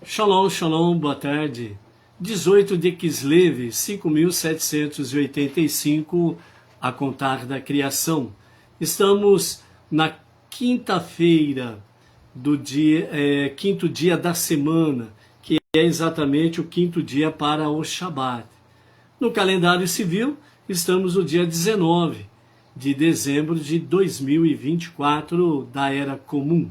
Shalom, shalom, boa tarde. 18 de Kislev, 5.785, a contar da criação. Estamos na quinta-feira do dia, quinto dia da semana, que é exatamente o quinto dia para o Shabat. No calendário civil, estamos no dia 19 de dezembro de 2024, da Era Comum.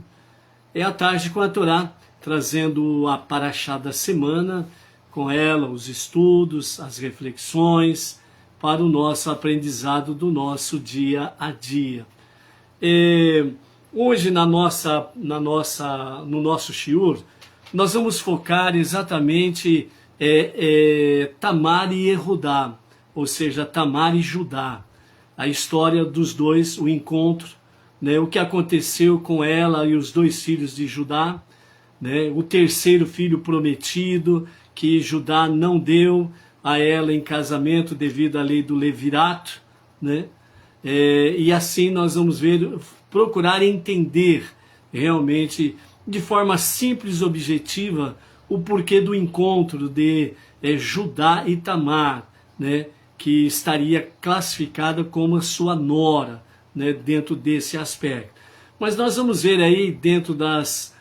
É a tarde com a Torá, trazendo a Parashá da semana, com ela os estudos, as reflexões, para o nosso aprendizado do nosso dia a dia. Hoje, no nosso shiur, nós vamos focar exatamente Tamar e Yehudá, ou seja, Tamar e Judá. A história dos dois, o encontro, né, o que aconteceu com ela e os dois filhos de Judá, né, o terceiro filho prometido, que Judá não deu a ela em casamento devido à lei do levirato, né? E assim nós vamos procurar entender realmente, de forma simples e objetiva, o porquê do encontro de Judá e Tamar, né, que estaria classificada como a sua nora, né, dentro desse aspecto. Mas nós vamos ver aí, dentro das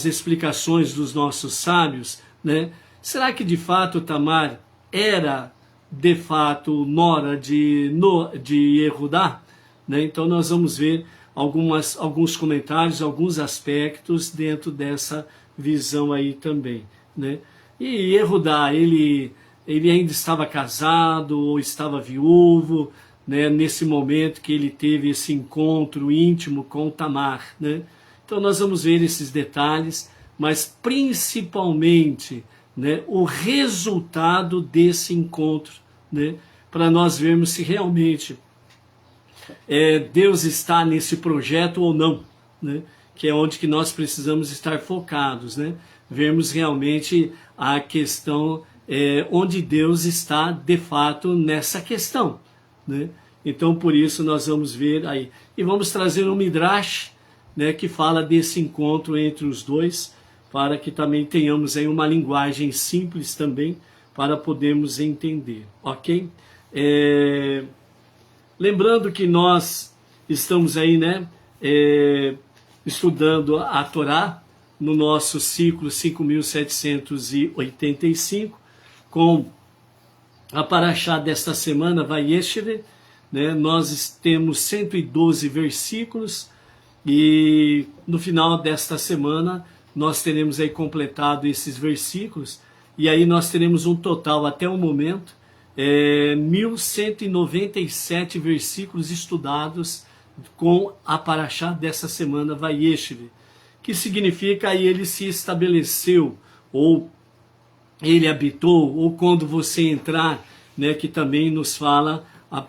explicações dos nossos sábios, né, será que de fato Tamar era de fato nora de Yehudá? Né? Então nós vamos ver alguns comentários, alguns aspectos dentro dessa visão aí também. Né? E Yehudá, ele ainda estava casado ou estava viúvo, né, nesse momento que ele teve esse encontro íntimo com Tamar, né? Então nós vamos ver esses detalhes, mas principalmente, né, o resultado desse encontro, né, para nós vermos se realmente Deus está nesse projeto ou não, né, que é onde que nós precisamos estar focados, né, vermos realmente a questão onde Deus está de fato nessa questão, né? Então por isso nós vamos ver aí, e vamos trazer um Midrash, né, que fala desse encontro entre os dois, para que também tenhamos aí uma linguagem simples também, para podermos entender, ok? Lembrando que nós estamos aí, né, estudando a Torá, no nosso ciclo 5.785, com a Parashá desta semana, Vayeshev, né, nós temos 112 versículos, e no final desta semana nós teremos aí completado esses versículos, e aí nós teremos um total até o momento 1.197 versículos estudados com a Parashá dessa semana, Vayeshev, que significa aí ele se estabeleceu, ou ele habitou, ou quando você entrar, né, que também nos fala o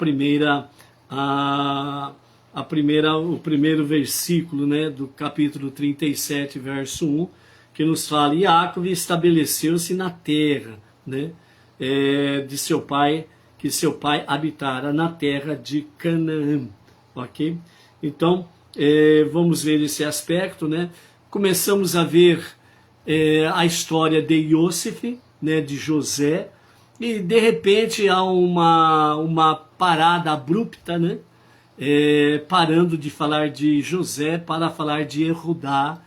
primeiro versículo, né, do capítulo 37, verso 1, que nos fala: Yaakov estabeleceu-se na terra, né, de seu pai, que seu pai habitara na terra de Canaã, ok? Então, vamos ver esse aspecto, né? Começamos a ver a história de Yosef, né, de José, e de repente há uma parada abrupta, né? Parando de falar de José para falar de Yehudá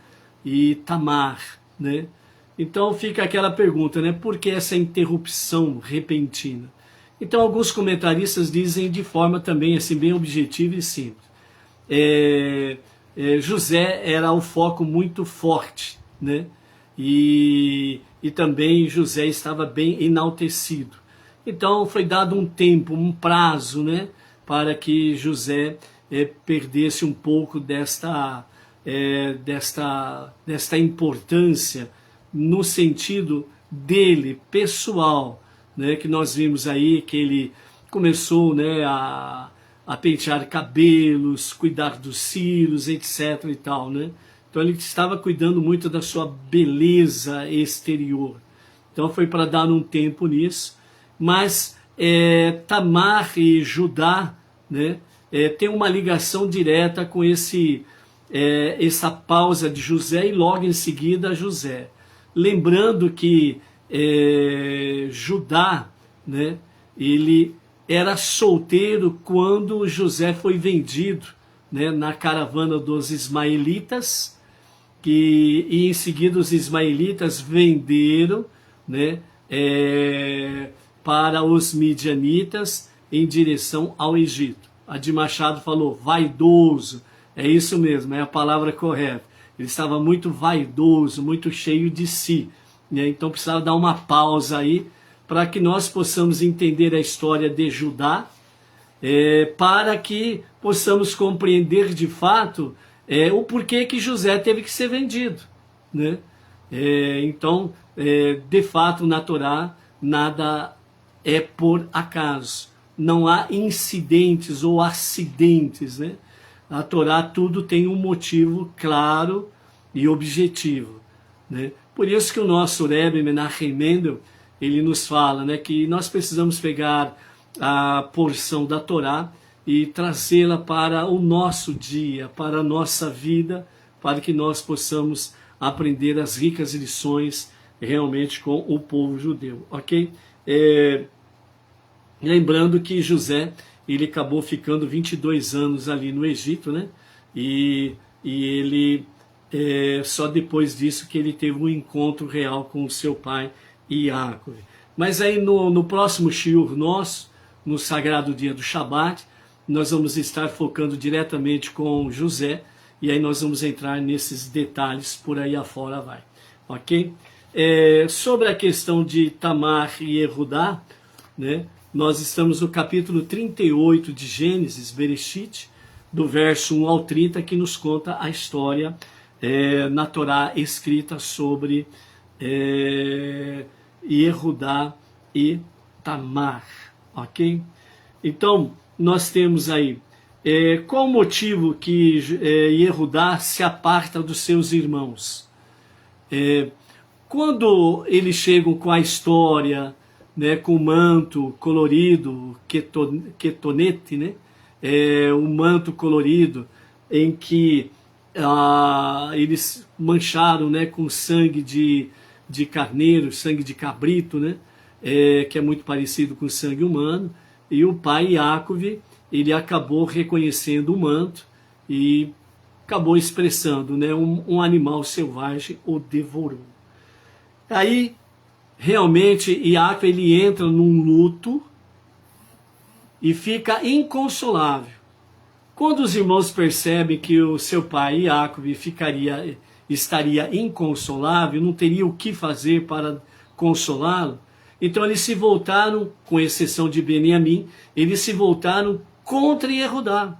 e Tamar, né? Então fica aquela pergunta, né? Por que essa interrupção repentina? Então alguns comentaristas dizem de forma também assim bem objetiva e simples. José era o foco muito forte, né? E também José estava bem enaltecido. Então foi dado um tempo, um prazo, né, para que José perdesse um pouco desta importância no sentido dele, pessoal, né, que nós vimos aí que ele começou, né, a pentear cabelos, cuidar dos cílios, etc. e tal, né? Então ele estava cuidando muito da sua beleza exterior. Então foi para dar um tempo nisso. Mas Tamar e Judá, né, tem uma ligação direta com esse essa pausa de José e logo em seguida José. Lembrando que Judá, né, ele era solteiro quando José foi vendido, né, na caravana dos ismaelitas, e em seguida os ismaelitas venderam, né, para os midianitas em direção ao Egito. A de Machado falou vaidoso, é isso mesmo, é a palavra correta. Ele estava muito vaidoso, muito cheio de si, né? Então precisava dar uma pausa aí para que nós possamos entender a história de Judá, para que possamos compreender de fato o porquê que José teve que ser vendido, né? Então, de fato, na Torá, nada é por acaso. Não há incidentes ou acidentes, né? A Torá tudo tem um motivo claro e objetivo, né? Por isso que o nosso Rebbe Menachem Mendel, ele nos fala, né, que nós precisamos pegar a porção da Torá e trazê-la para o nosso dia, para a nossa vida, para que nós possamos aprender as ricas lições realmente com o povo judeu, ok? Lembrando que José, ele acabou ficando 22 anos ali no Egito, né? E ele, só depois disso que ele teve um encontro real com o seu pai Yaakov. Mas aí no próximo shiur nosso, no sagrado dia do Shabat, nós vamos estar focando diretamente com José, e aí nós vamos entrar nesses detalhes por aí afora vai, ok? Sobre a questão de Tamar e Yehudá, né, nós estamos no capítulo 38 de Gênesis, Bereshit, do verso 1 ao 30, que nos conta a história na Torá escrita sobre Yehudá e Tamar, ok? Então, nós temos aí, qual o motivo que Yehudá se aparta dos seus irmãos? Quando eles chegam com a história, né, com o manto colorido, ketonete, né, o manto colorido, em que eles mancharam, né, com sangue de carneiro, sangue de cabrito, né, que é muito parecido com sangue humano, e o pai Yaakov, ele acabou reconhecendo o manto e acabou expressando, né, um animal selvagem o devorou. Aí, realmente, Yaakov, ele entra num luto e fica inconsolável. Quando os irmãos percebem que o seu pai Yaakov estaria inconsolável, não teria o que fazer para consolá-lo, então eles se voltaram, com exceção de Benjamim, eles se voltaram contra Yehudá,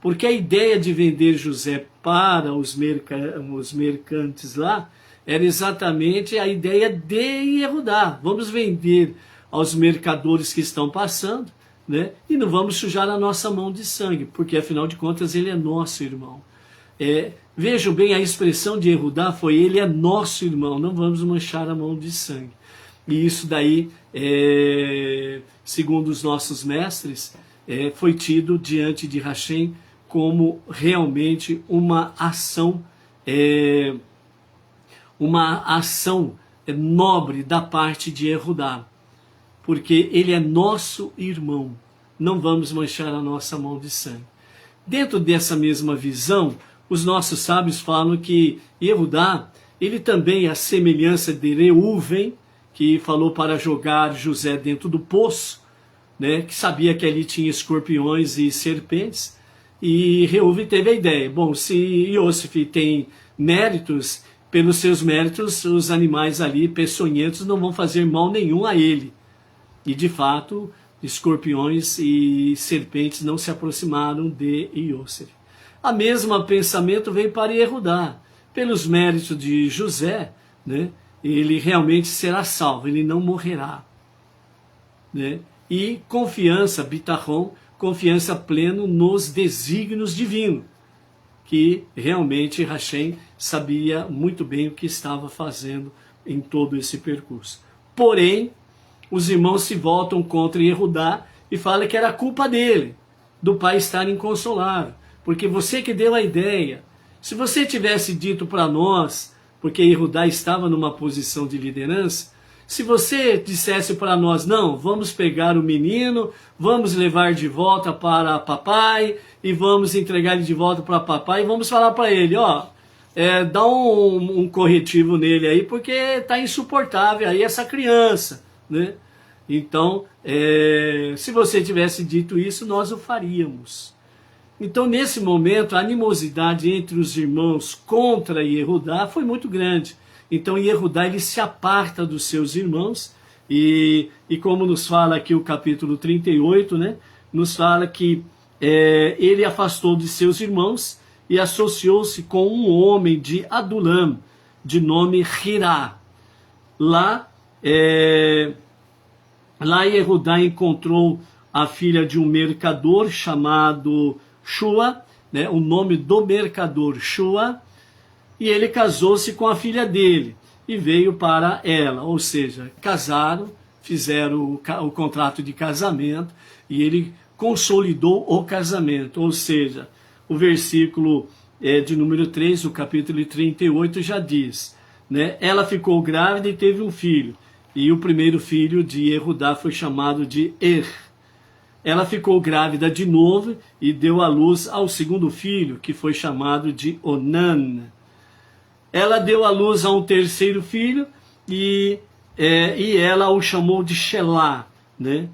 porque a ideia de vender José para os mercantes lá era exatamente a ideia de Yehudá. Vamos vender aos mercadores que estão passando, né? E não vamos sujar a nossa mão de sangue, porque afinal de contas ele é nosso irmão. Vejam bem, a expressão de Yehudá foi: ele é nosso irmão, não vamos manchar a mão de sangue. E isso daí, segundo os nossos mestres, foi tido diante de Hashem como realmente uma ação nobre da parte de Yehudá, porque ele é nosso irmão, não vamos manchar a nossa mão de sangue. Dentro dessa mesma visão, os nossos sábios falam que Yehudá, ele também, à semelhança de Reuven, que falou para jogar José dentro do poço, né, que sabia que ali tinha escorpiões e serpentes, e Reuven teve a ideia: bom, se Yosef tem méritos, pelos seus méritos, os animais ali peçonhentos não vão fazer mal nenhum a ele. E de fato, escorpiões e serpentes não se aproximaram de Yosef. A mesma pensamento veio para Yehudá. Pelos méritos de José, né, ele realmente será salvo, ele não morrerá, né? E confiança, bitachon, confiança plena nos desígnios divinos, que realmente Hashem sabia muito bem o que estava fazendo em todo esse percurso. Porém, os irmãos se voltam contra Yehudá e falam que era culpa dele, do pai estar inconsolável, porque você que deu a ideia. Se você tivesse dito para nós, porque Yehudá estava numa posição de liderança, se você dissesse para nós, não, vamos pegar o menino, vamos levar de volta para papai, e vamos entregar ele de volta para papai, e vamos falar para ele, ó, dá um corretivo nele aí, porque está insuportável aí essa criança, né? Então, se você tivesse dito isso, nós o faríamos. Então, nesse momento, a animosidade entre os irmãos contra Yehudá foi muito grande. Então, Yehudá, ele se aparta dos seus irmãos, e como nos fala aqui o capítulo 38, né, nos fala que ele afastou de seus irmãos e associou-se com um homem de Adulam, de nome Hirá. Lá Yehudá encontrou a filha de um mercador chamado Shua, né, o nome do mercador Shua, e ele casou-se com a filha dele e veio para ela, ou seja, casaram, fizeram o contrato de casamento e ele consolidou o casamento, ou seja, o versículo de número 3, o capítulo 38 já diz, né, ela ficou grávida e teve um filho, e o primeiro filho de Yehudá foi chamado de Ela ficou grávida de novo e deu à luz ao segundo filho, que foi chamado de Onan. Ela deu à luz a um terceiro filho e ela o chamou de Shelá, né?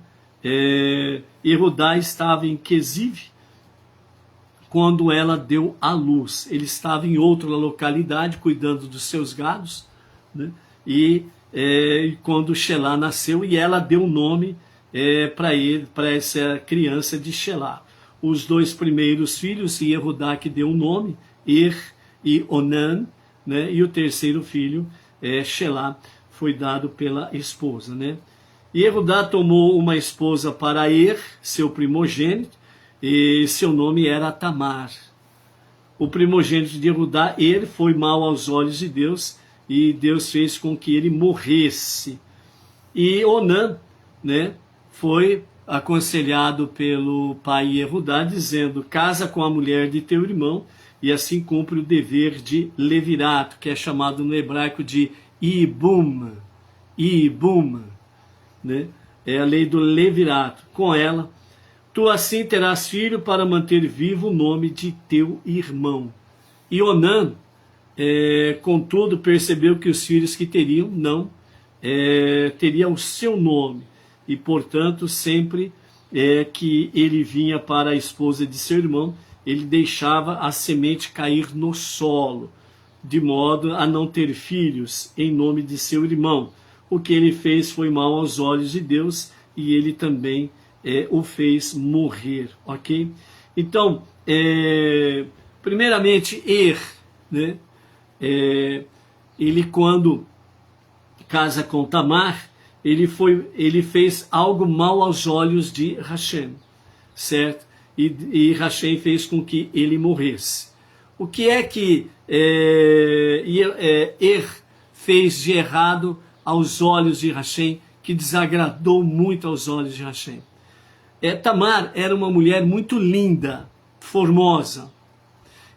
Yehudá estava em Quesiv quando ela deu à luz. Ele estava em outra localidade cuidando dos seus gados, né? E quando Shelá nasceu, e ela deu o nome para essa criança de Shelá. Os dois primeiros filhos, Yehudá que deu o nome, e Onan, né? E o terceiro filho, Shelá, foi dado pela esposa, né? Yehudá tomou uma esposa para seu primogênito, e seu nome era Tamar. O primogênito de Yehudá, foi mau aos olhos de Deus, e Deus fez com que ele morresse. E Onan, né, foi aconselhado pelo pai Yehudá, dizendo, casa com a mulher de teu irmão, e assim cumpre o dever de levirato, que é chamado no hebraico de Ibum, né? É a lei do levirato. Com ela, tu assim terás filho para manter vivo o nome de teu irmão. E Onan, contudo, percebeu que os filhos que teriam teriam o seu nome, e portanto sempre que ele vinha para a esposa de seu irmão, ele deixava a semente cair no solo, de modo a não ter filhos em nome de seu irmão. O que ele fez foi mal aos olhos de Deus, e ele também o fez morrer, ok? Então, primeiramente, né? Ele quando casa com Tamar, ele fez algo mal aos olhos de Hashem, certo? E Hashem fez com que ele morresse. O que é que fez de errado aos olhos de Hashem, que desagradou muito aos olhos de Hashem? Tamar era uma mulher muito linda, formosa.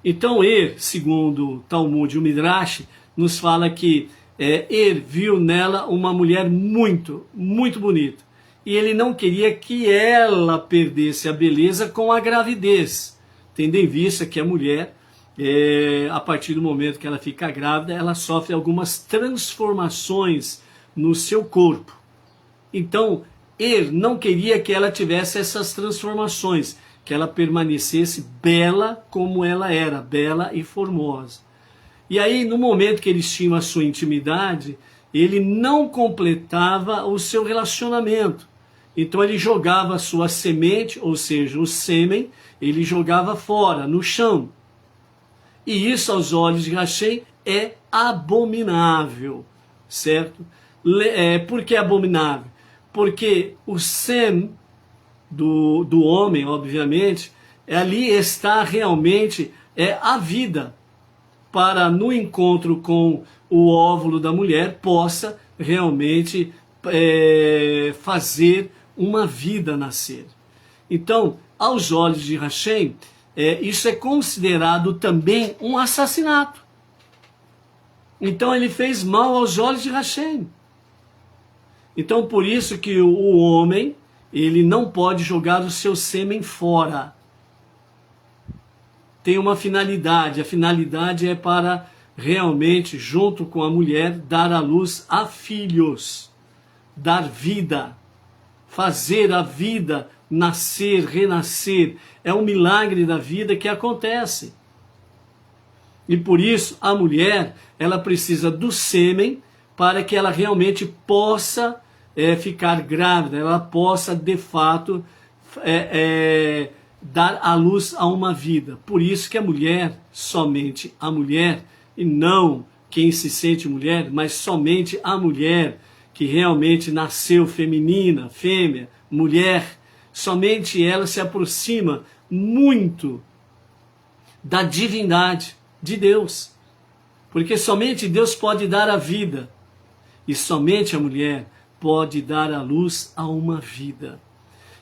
Então segundo o Talmud e o Midrash, nos fala que viu nela uma mulher muito, muito bonita. E ele não queria que ela perdesse a beleza com a gravidez, tendo em vista que a mulher, a partir do momento que ela fica grávida, ela sofre algumas transformações no seu corpo. Então, não queria que ela tivesse essas transformações, que ela permanecesse bela como ela era, bela e formosa. E aí, no momento que eles tinham a sua intimidade, ele não completava o seu relacionamento. Então ele jogava a sua semente, ou seja, o sêmen, ele jogava fora, no chão. E isso, aos olhos de Hashem, é abominável, certo? Por que abominável? Porque o sêmen do homem, obviamente, ali está realmente a vida, para no encontro com o óvulo da mulher possa realmente fazer uma vida nascer. Então, aos olhos de Hashem, isso é considerado também um assassinato. Então ele fez mal aos olhos de Hashem. Então por isso que o homem, ele não pode jogar o seu sêmen fora. Tem uma finalidade, a finalidade é para realmente, junto com a mulher, dar à luz a filhos, dar vida, fazer a vida nascer, renascer. É um milagre da vida que acontece. E por isso a mulher, ela precisa do sêmen para que ela realmente possa ficar grávida, ela possa de fato dar à luz a uma vida. Por isso que a mulher, somente a mulher, e não quem se sente mulher, mas somente a mulher que realmente nasceu feminina, fêmea, mulher, somente ela se aproxima muito da divindade de Deus. Porque somente Deus pode dar a vida. E somente a mulher pode dar à luz a uma vida.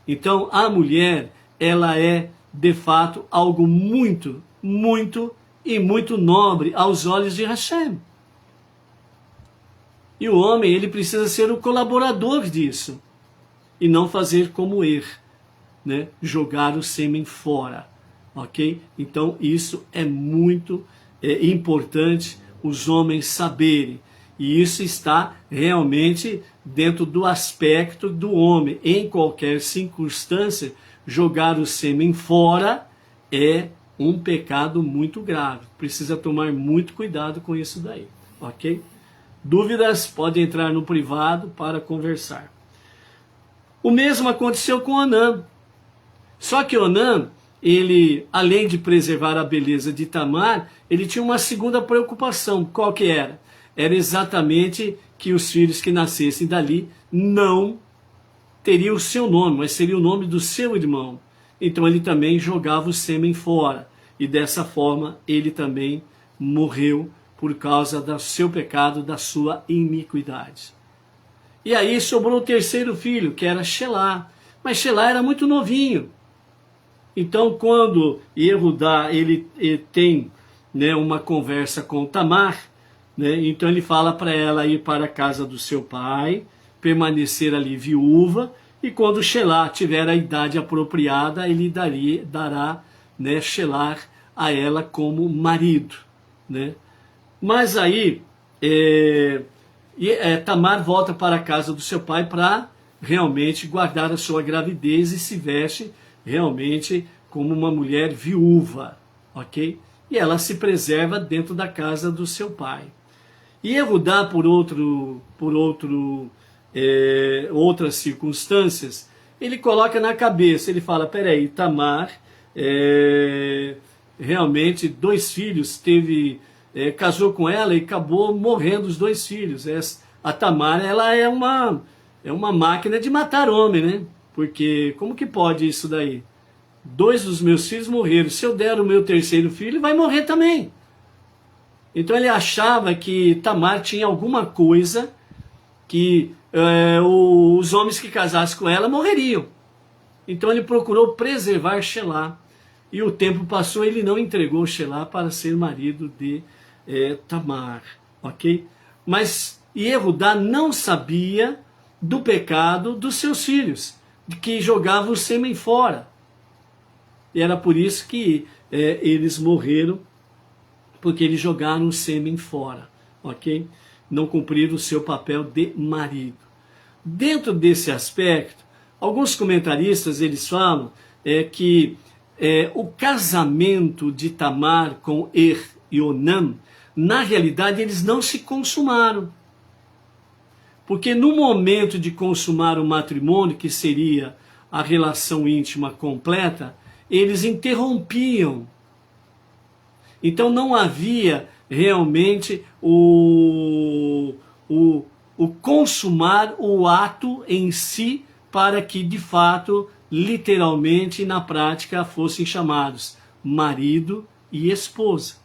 Então a mulher, ela é de fato algo muito, muito e muito nobre aos olhos de Hashem. E o homem, ele precisa ser o colaborador disso. E não fazer como né? Jogar o sêmen fora. Ok? Então isso é muito importante os homens saberem. E isso está realmente dentro do aspecto do homem. Em qualquer circunstância, jogar o sêmen fora é um pecado muito grave. Precisa tomar muito cuidado com isso daí. Ok? Dúvidas? Pode entrar no privado para conversar. O mesmo aconteceu com Onã. Só que Onã, ele, além de preservar a beleza de Tamar, ele tinha uma segunda preocupação. Qual que era? Era exatamente que os filhos que nascessem dali não teriam o seu nome, mas seria o nome do seu irmão. Então ele também jogava o sêmen fora. E dessa forma ele também morreu por causa do seu pecado, da sua iniquidade. E aí sobrou o terceiro filho, que era Shelá. Mas Shelá era muito novinho. Então quando Yehudá ele tem, né, uma conversa com Tamar, né, então ele fala para ela ir para a casa do seu pai, permanecer ali viúva, e quando Shelá tiver a idade apropriada, ele dará, né, Shelá a ela como marido. Né? Mas aí Tamar volta para a casa do seu pai para realmente guardar a sua gravidez e se veste realmente como uma mulher viúva, ok? E ela se preserva dentro da casa do seu pai. E Yehudá, por outras circunstâncias, ele coloca na cabeça, ele fala, peraí, Tamar, realmente 2 filhos, casou com ela e acabou morrendo os 2 filhos. A Tamar, ela é uma máquina de matar homem, né? Porque como que pode isso daí? 2 dos meus filhos morreram, se eu der o meu terceiro filho, vai morrer também. Então ele achava que Tamar tinha alguma coisa que os homens que casassem com ela morreriam. Então ele procurou preservar Shelá. E o tempo passou, ele não entregou Shelá para ser marido de Tamar. Ok? Mas Yehudá não sabia do pecado dos seus filhos, de que jogavam o sêmen fora. E era por isso que eles morreram, porque eles jogaram o sêmen fora, ok? Não cumpriram o seu papel de marido. Dentro desse aspecto, alguns comentaristas eles falam que o casamento de Tamar com e Onã, na realidade eles não se consumaram. Porque no momento de consumar o matrimônio, que seria a relação íntima completa, eles interrompiam. Então não havia realmente o consumar o ato em si para que de fato, literalmente na prática, fossem chamados marido e esposa.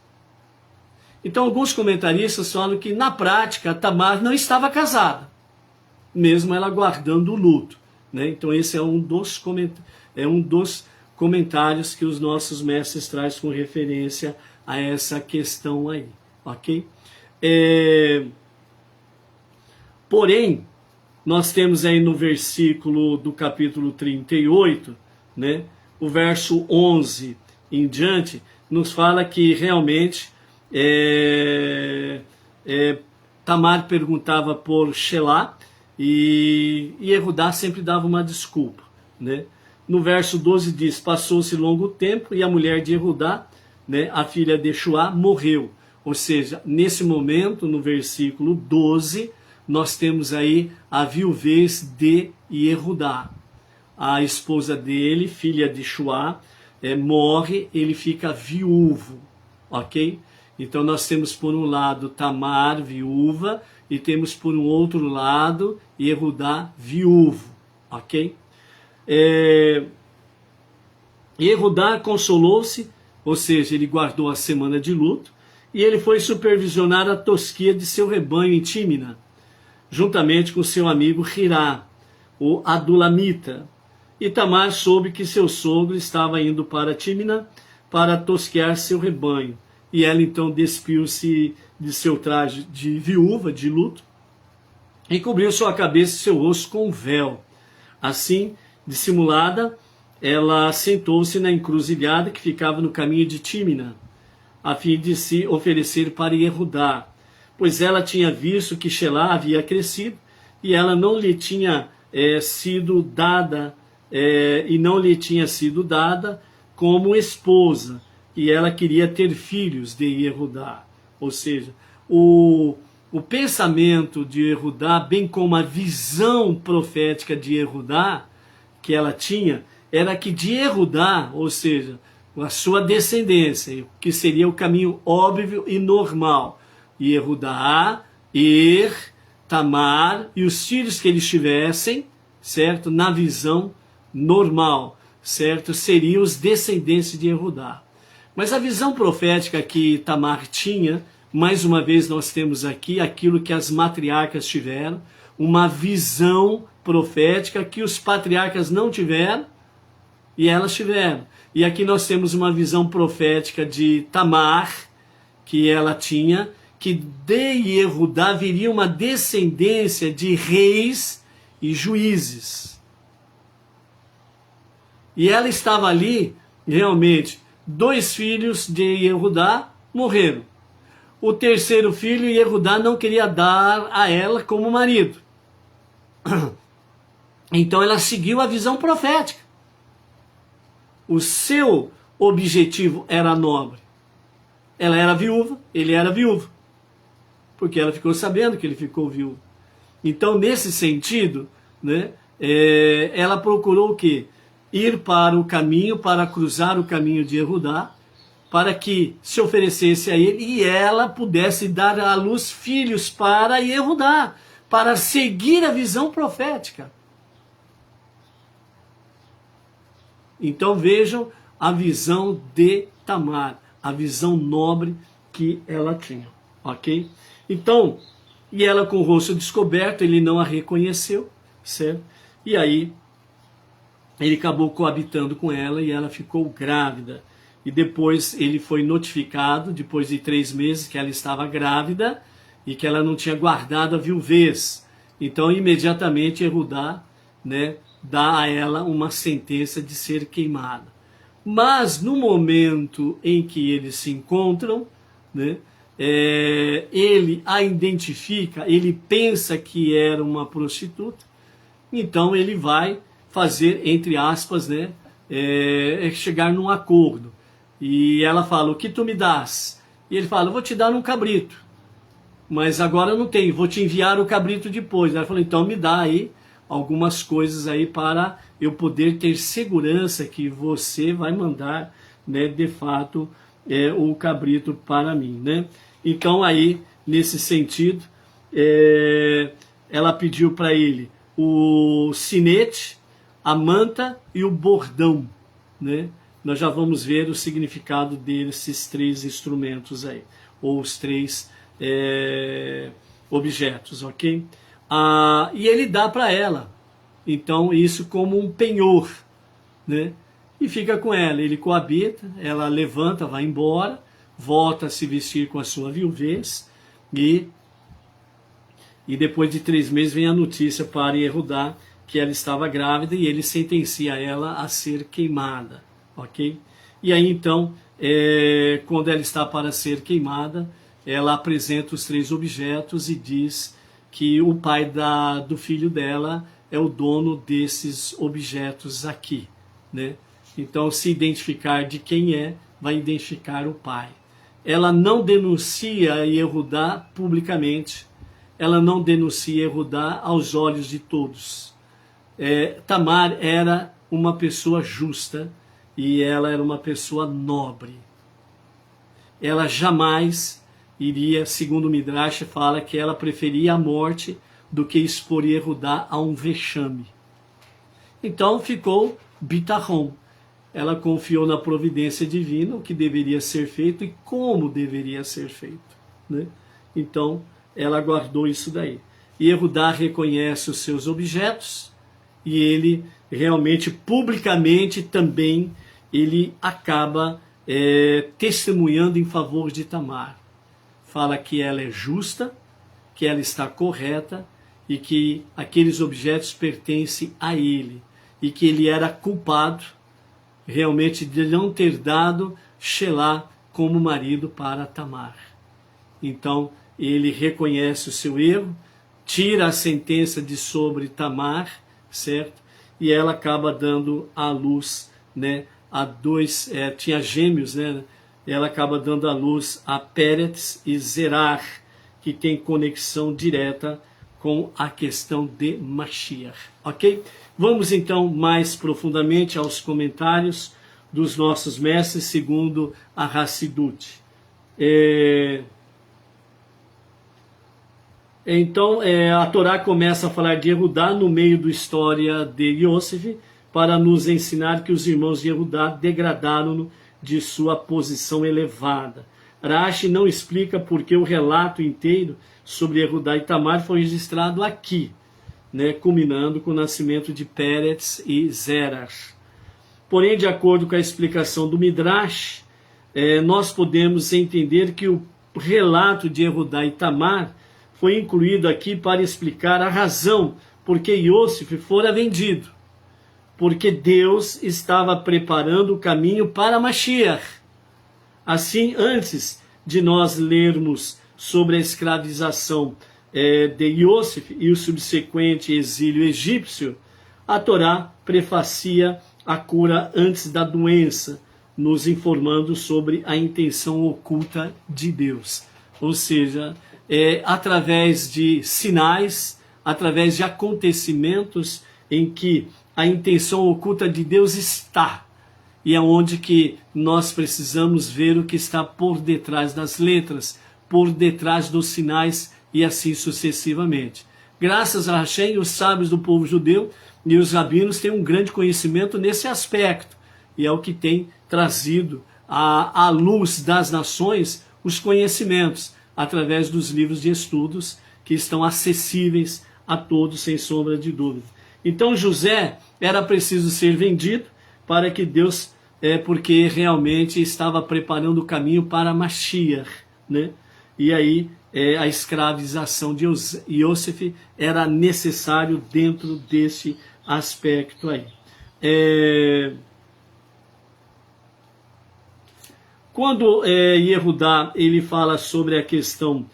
Então alguns comentaristas falam que na prática Tamar não estava casada, mesmo ela guardando o luto. Né? Então esse é um dos comentários que os nossos mestres trazem com referência a essa questão aí, ok? Porém, nós temos aí no versículo do capítulo 38, né, o verso 11 em diante, nos fala que realmente Tamar perguntava por Shelá e Yehudá sempre dava uma desculpa, né? No verso 12 diz: passou-se longo tempo e a mulher de Yehudá, né, a filha de Shuá, morreu. Ou seja, nesse momento, no versículo 12, nós temos aí a viuvez de Yehudá. A esposa dele, filha de Shuá, morre, ele fica viúvo, ok? Então nós temos por um lado Tamar, viúva, e temos por um outro lado Yehudá, viúvo, ok? Yehudá consolou-se, ou seja, ele guardou a semana de luto, e ele foi supervisionar a tosquia de seu rebanho em Tímina, juntamente com seu amigo Hirá, o Adulamita. E Tamar soube que seu sogro estava indo para Tímina para tosquear seu rebanho. E ela então despiu-se de seu traje de viúva, de luto, e cobriu sua cabeça e seu rosto com um véu. Assim, dissimulada, ela sentou-se na encruzilhada que ficava no caminho de Tímina, a fim de se oferecer para Yehudá, pois ela tinha visto que Shelá havia crescido e ela não lhe tinha sido dada como esposa, e ela queria ter filhos de Yehudá. Ou seja, o pensamento de Yehudá, bem como a visão profética de Yehudá que ela tinha, era que de Yehudá, ou seja, a sua descendência, que seria o caminho óbvio e normal, Yehudá, Tamar e os filhos que eles tivessem, certo? Na visão normal, certo? Seriam os descendentes de Yehudá. Mas a visão profética que Tamar tinha, mais uma vez nós temos aqui aquilo que as matriarcas tiveram, uma visão profética que os patriarcas não tiveram e elas tiveram. E aqui nós temos uma visão profética de Tamar, que ela tinha, que de Yehudá viria uma descendência de reis e juízes. E ela estava ali, realmente, 2 filhos de Yehudá morreram. O terceiro filho, Yehudá não queria dar a ela como marido. Então ela seguiu a visão profética. O seu objetivo era nobre. Ela era viúva, ele era viúvo. Porque ela ficou sabendo que ele ficou viúvo. Então, nesse sentido, né, ela procurou o quê? Ir para o caminho, para cruzar o caminho de Yehudá, para que se oferecesse a ele e ela pudesse dar à luz filhos para Yehudá, para seguir a visão profética. Então vejam a visão de Tamar, a visão nobre que ela tinha, ok? Então, e ela com o rosto descoberto, ele não a reconheceu, certo? E aí, ele acabou coabitando com ela e ela ficou grávida. E depois ele foi notificado, depois de 3 meses, que ela estava grávida e que ela não tinha guardado a viuvez. Então, imediatamente, Yehudá, né, dá a ela uma sentença de ser queimada. Mas, no momento em que eles se encontram, né, ele a identifica, ele pensa que era uma prostituta, então ele vai fazer, entre aspas, né, chegar num acordo. E ela fala: o que tu me dás? E ele fala: eu vou te dar um cabrito, mas agora eu não tenho, vou te enviar o cabrito depois. Ela falou: então me dá aí algumas coisas aí para eu poder ter segurança que você vai mandar, né, de fato, o cabrito para mim, né? Então aí, nesse sentido, ela pediu para ele o sinete, a manta e o bordão, né? Nós já vamos ver o significado desses 3 instrumentos aí, ou os 3 objetos, ok? E ele dá para ela, então, isso como um penhor, né? e fica com ela. Ele coabita, ela levanta, vai embora, volta a se vestir com a sua viuvez, e depois de 3 meses vem a notícia para Yehudá que ela estava grávida, e ele sentencia ela a ser queimada, ok? E aí então, quando ela está para ser queimada, ela apresenta os 3 objetos e diz que o pai do filho dela é o dono desses objetos aqui, né? Então, se identificar de quem é, vai identificar o pai. Ela não denuncia Yehudá publicamente, ela não denuncia Yehudá aos olhos de todos. Tamar era uma pessoa justa e ela era uma pessoa nobre. Ela jamais iria, segundo o Midrash, fala que ela preferia a morte do que expor Yehudá a um vexame. Então ficou bitachon. Ela confiou na providência divina, o que deveria ser feito e como deveria ser feito, né? Então, ela guardou isso daí. E Yehudá reconhece os seus objetos, e ele realmente, publicamente também, ele acaba testemunhando em favor de Tamar. Fala que ela é justa, que ela está correta, e que aqueles objetos pertencem a ele, e que ele era culpado realmente de não ter dado Shelah como marido para Tamar. Então ele reconhece o seu erro, tira a sentença de sobre Tamar, certo? E ela acaba dando à luz, né, a 2, tinha gêmeos, né? Ela acaba dando à luz a Peretz e Zerah, que tem conexão direta com a questão de Mashiach, ok? Vamos então mais profundamente aos comentários dos nossos mestres segundo a Hassidut. Então a Torá começa a falar de Yehudá no meio da história de Yosef, para nos ensinar que os irmãos de Yehudá degradaram-no de sua posição elevada. Rashi não explica por que o relato inteiro sobre Yehudá e Tamar foi registrado aqui, né, culminando com o nascimento de Peretz e Zerah. Porém, de acordo com a explicação do Midrash, nós podemos entender que o relato de Yehudá e Tamar foi incluído aqui para explicar a razão por que Yosef fora vendido. Porque Deus estava preparando o caminho para Mashiach. Assim, antes de nós lermos sobre a escravização de Yosef e o subsequente exílio egípcio, a Torá prefacia a cura antes da doença, nos informando sobre a intenção oculta de Deus. Ou seja, através de sinais, através de acontecimentos em que a intenção oculta de Deus está, e é onde que nós precisamos ver o que está por detrás das letras, por detrás dos sinais e assim sucessivamente. Graças a Hashem, os sábios do povo judeu e os rabinos têm um grande conhecimento nesse aspecto, e é o que tem trazido à luz das nações os conhecimentos, através dos livros de estudos que estão acessíveis a todos, sem sombra de dúvida. Então José era preciso ser vendido para que Deus, porque realmente estava preparando o caminho para Mashiach, né? E aí a escravização de Yosef era necessário dentro desse aspecto aí. Quando Yehudá ele fala sobre a questão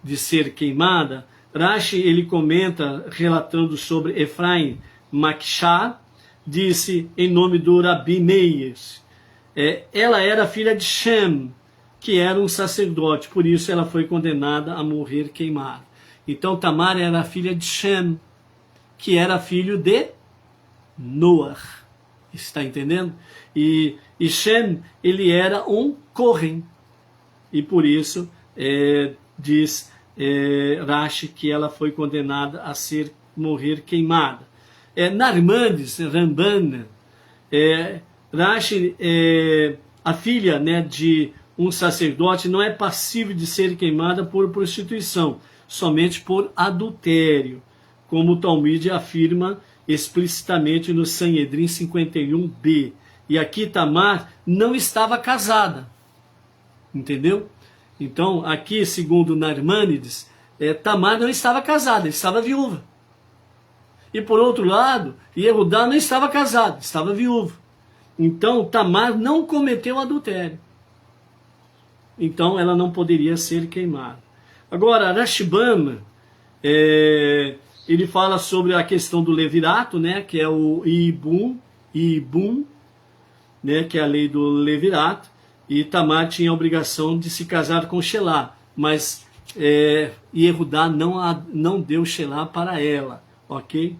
de ser queimada, Rashi ele comenta, relatando sobre Efraim Makshá, disse em nome do Rabi Meir, ela era filha de Shem, que era um sacerdote, por isso ela foi condenada a morrer queimada. Então Tamar era filha de Shem, que era filho de Noah. Está entendendo? E Shem, ele era um Kohen. E por isso, diz Rashi que ela foi condenada a morrer queimada. Narmandes, Ramban, Rashi, a filha, né, de um sacerdote não é passível de ser queimada por prostituição, somente por adultério, como o Talmud afirma explicitamente no Sanhedrin 51b. E aqui Tamar não estava casada. Entendeu? Então, aqui, segundo Narmânides, Tamar não estava casada, estava viúva. E por outro lado, Yehudá não estava casado, estava viúvo. Então, Tamar não cometeu adultério. Então, ela não poderia ser queimada. Agora, Rashbam, ele fala sobre a questão do levirato, né, que é o Ibum, né, que é a lei do levirato, e Tamar tinha a obrigação de se casar com Shelá, mas Yehudá não deu Shelá para ela, ok?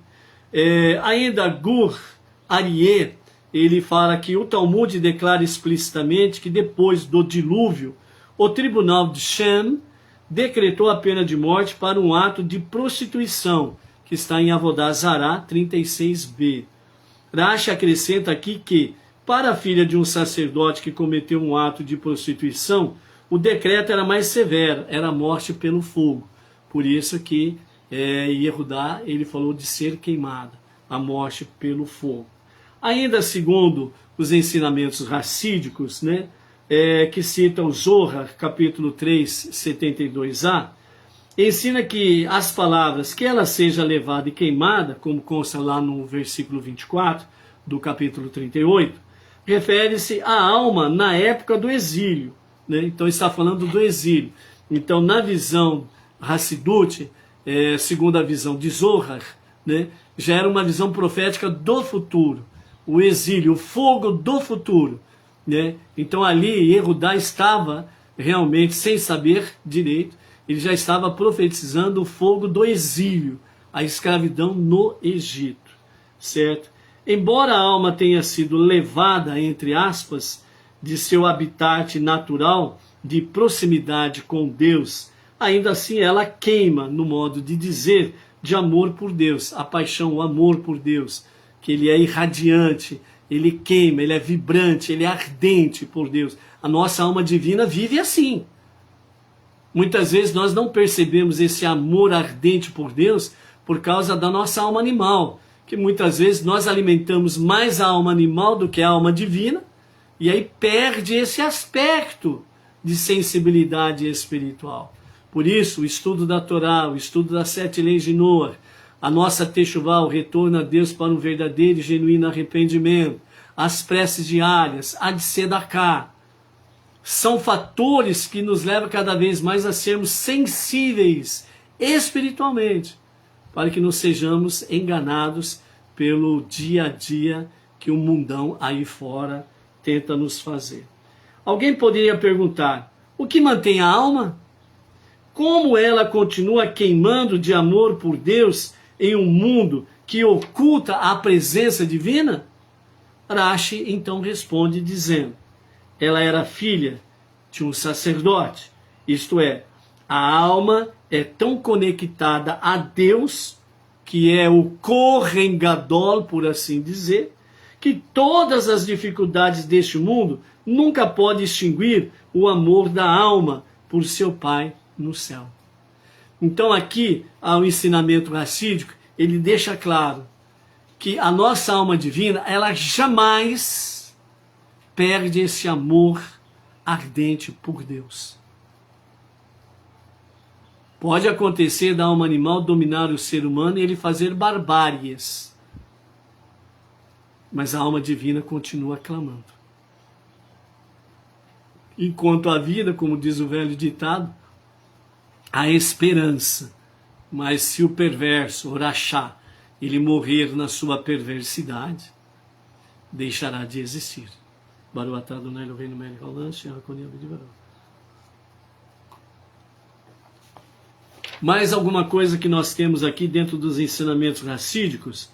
Ainda Gur Aryeh, ele fala que o Talmud declara explicitamente que depois do dilúvio, o tribunal de Shem decretou a pena de morte para um ato de prostituição, que está em Avodá Zará 36b. Rashi acrescenta aqui que, para a filha de um sacerdote que cometeu um ato de prostituição, o decreto era mais severo, era a morte pelo fogo. Por isso que Yehudá, ele falou de ser queimada, a morte pelo fogo. Ainda segundo os ensinamentos racídicos, né, que citam Zohar, capítulo 3, 72a, ensina que as palavras que ela seja levada e queimada, como consta lá no versículo 24 do capítulo 38, refere-se à alma na época do exílio, né? Então está falando do exílio. Então, na visão Hassidut, segundo a visão de Zohar, né, já era uma visão profética do futuro, o exílio, o fogo do futuro, né? Então ali Yehudá estava realmente, sem saber direito, ele já estava profetizando o fogo do exílio, a escravidão no Egito, certo? Embora a alma tenha sido levada, entre aspas, de seu habitat natural, de proximidade com Deus, ainda assim ela queima, no modo de dizer, de amor por Deus, a paixão, o amor por Deus, que ele é irradiante, ele queima, ele é vibrante, ele é ardente por Deus. A nossa alma divina vive assim. Muitas vezes nós não percebemos esse amor ardente por Deus por causa da nossa alma animal, que muitas vezes nós alimentamos mais a alma animal do que a alma divina, e aí perde esse aspecto de sensibilidade espiritual. Por isso, o estudo da Torá, o estudo das 7 leis de Noah, a nossa techuvá, o retorno a Deus para um verdadeiro e genuíno arrependimento, as preces diárias, a de Sedaká, são fatores que nos levam cada vez mais a sermos sensíveis espiritualmente, para que não sejamos enganados pelo dia a dia que o mundão aí fora tenta nos fazer. Alguém poderia perguntar, o que mantém a alma? Como ela continua queimando de amor por Deus em um mundo que oculta a presença divina? Rashi então responde dizendo, ela era filha de um sacerdote, isto é, a alma é tão conectada a Deus, que é o Kohen Gadol, por assim dizer, que todas as dificuldades deste mundo nunca podem extinguir o amor da alma por seu Pai no céu. Então aqui, ao ensinamento racídico, ele deixa claro que a nossa alma divina, ela jamais perde esse amor ardente por Deus. Pode acontecer da alma animal dominar o ser humano e ele fazer barbáries, mas a alma divina continua clamando. Enquanto a vida, como diz o velho ditado, há esperança, mas se o perverso, o rachá, ele morrer na sua perversidade, deixará de existir. Baruch atah Adonai Eloheinu melech haolam, she'akol yaveh divrei. Mais alguma coisa que nós temos aqui dentro dos ensinamentos racídicos?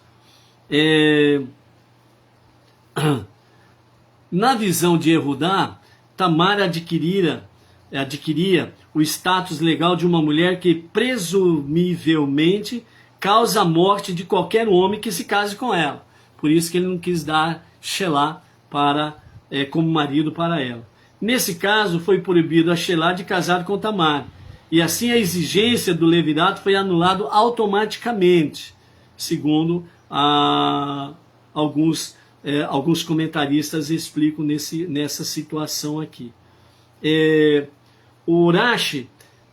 Na visão de Yehudá, Tamar adquiria o status legal de uma mulher que presumivelmente causa a morte de qualquer homem que se case com ela. Por isso que ele não quis dar Shelá como marido para ela. Nesse caso, foi proibido a Shelá de casar com Tamar. E assim a exigência do levirato foi anulado automaticamente, segundo alguns comentaristas explicam nessa situação aqui. O Urashi,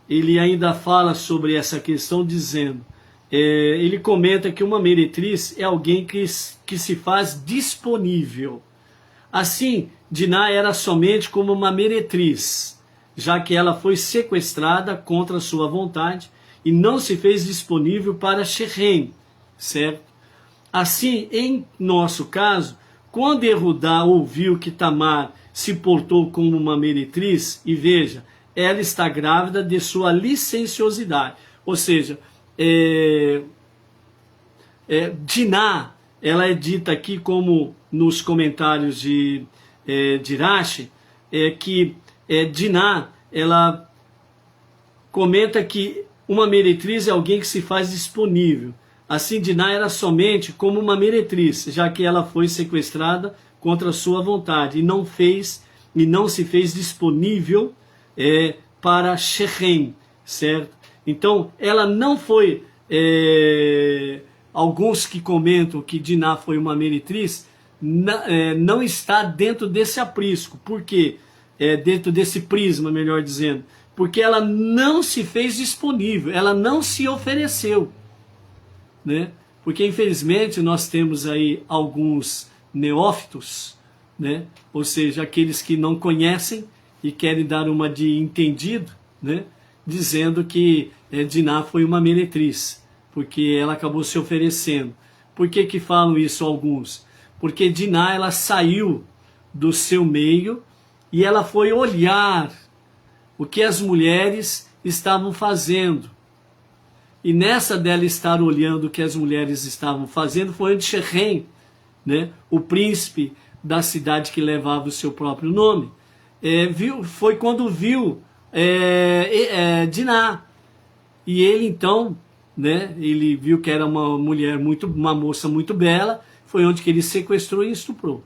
ele ainda fala sobre essa questão dizendo, ele comenta que uma meretriz é alguém que se faz disponível. Assim, Diná era somente como uma meretriz, já que ela foi sequestrada contra sua vontade e não se fez disponível para Shechem, certo? Assim, em nosso caso, quando Erudá ouviu que Tamar se portou como uma meretriz, e veja, ela está grávida de sua licenciosidade, ou seja, Diná, ela é dita aqui como nos comentários de Rashi, que Diná, ela comenta que uma meretriz é alguém que se faz disponível. Assim, Diná era somente como uma meretriz, já que ela foi sequestrada contra sua vontade e não se fez disponível para Shechem, certo? Então, ela não foi... alguns que comentam que Diná foi uma meretriz, não está dentro desse aprisco. Por quê? Dentro desse prisma, melhor dizendo. Porque ela não se fez disponível, ela não se ofereceu. Né? Porque infelizmente nós temos aí alguns neófitos, né? Ou seja, aqueles que não conhecem e querem dar uma de entendido, né? Dizendo que Diná foi uma meretriz, porque ela acabou se oferecendo. Por que falam isso alguns? Porque Diná, ela saiu do seu meio e ela foi olhar o que as mulheres estavam fazendo. E nessa dela estar olhando o que as mulheres estavam fazendo, foi onde Shechem, né, o príncipe da cidade que levava o seu próprio nome, foi quando viu Diná. E ele então, né, ele viu que era uma moça muito bela, foi onde que ele sequestrou e estuprou.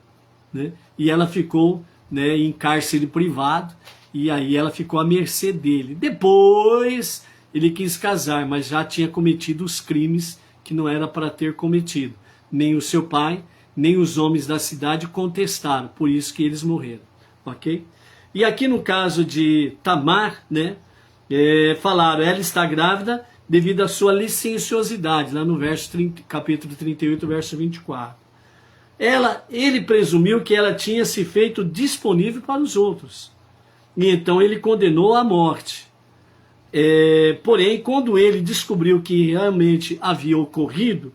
Né? E ela ficou, né, em cárcere privado, e aí ela ficou à mercê dele. Depois ele quis casar, mas já tinha cometido os crimes que não era para ter cometido. Nem o seu pai, nem os homens da cidade contestaram, por isso que eles morreram. Ok? E aqui no caso de Tamar, né, falaram, ela está grávida devido à sua licenciosidade, lá no capítulo 38, verso 24. Ele presumiu que ela tinha se feito disponível para os outros. E então ele condenou à morte. Porém, quando ele descobriu que realmente havia ocorrido,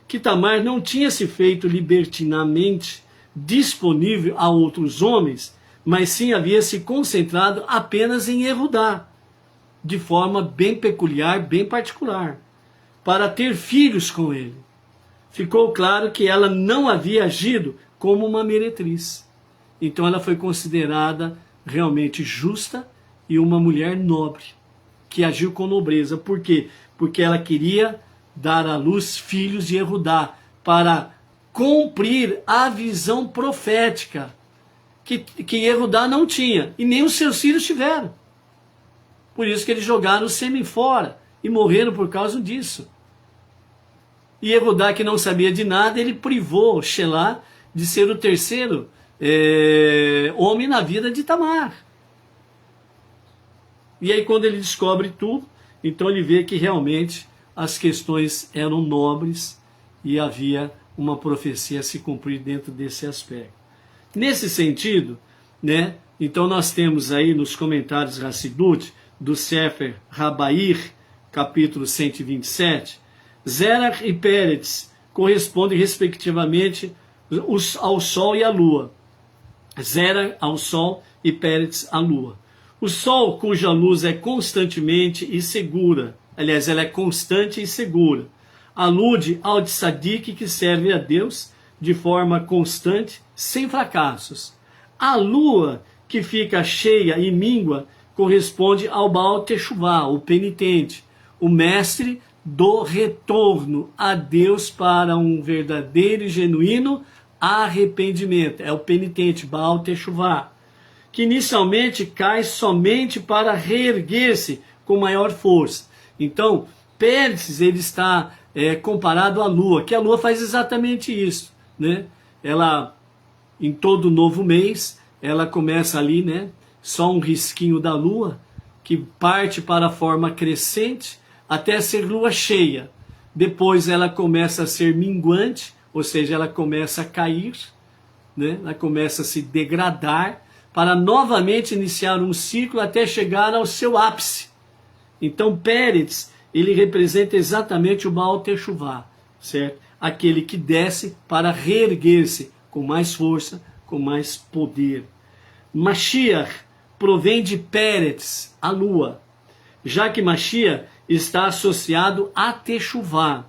que Tamar não tinha se feito libertinamente disponível a outros homens, mas sim havia se concentrado apenas em Erudá, de forma bem peculiar, bem particular, para ter filhos com ele. Ficou claro que ela não havia agido como uma meretriz. Então ela foi considerada realmente justa e uma mulher nobre, que agiu com nobreza. Por quê? Porque ela queria dar à luz filhos de Erudá, para cumprir a visão profética que Erudá não tinha, e nem os seus filhos tiveram. Por isso que eles jogaram o sêmen fora, e morreram por causa disso. E Erudá, que não sabia de nada, ele privou Shelah de ser o terceiro homem na vida de Tamar. E aí quando ele descobre tudo, então ele vê que realmente as questões eram nobres e havia uma profecia a se cumprir dentro desse aspecto. Nesse sentido, né, então nós temos aí nos comentários Hassidut, do Sefer Rabair, capítulo 127, Zerach e Pérez correspondem respectivamente ao Sol e à Lua. Zerach ao Sol e Pérez à Lua. O Sol, cuja luz é constantemente e segura, aliás, ela é constante e segura, alude ao tzadik que serve a Deus de forma constante, sem fracassos. A lua, que fica cheia e míngua, corresponde ao Baal Teshuvah, o penitente, o mestre do retorno a Deus para um verdadeiro e genuíno arrependimento. É o penitente, Baal Teshuvah, que inicialmente cai somente para reerguer-se com maior força. Então, Pérez, ele está comparado à Lua, que a Lua faz exatamente isso, né? Ela, em todo novo mês, ela começa ali, né? Só um risquinho da Lua, que parte para a forma crescente até ser Lua cheia. Depois ela começa a ser minguante, ou seja, ela começa a cair, né? Ela começa a se degradar, para novamente iniciar um ciclo até chegar ao seu ápice. Então Pérez, ele representa exatamente o Baal Teshuvá, certo? Aquele que desce para reerguer-se com mais força, com mais poder. Mashiach provém de Pérez, a lua, já que Mashiach está associado a Teshuvá,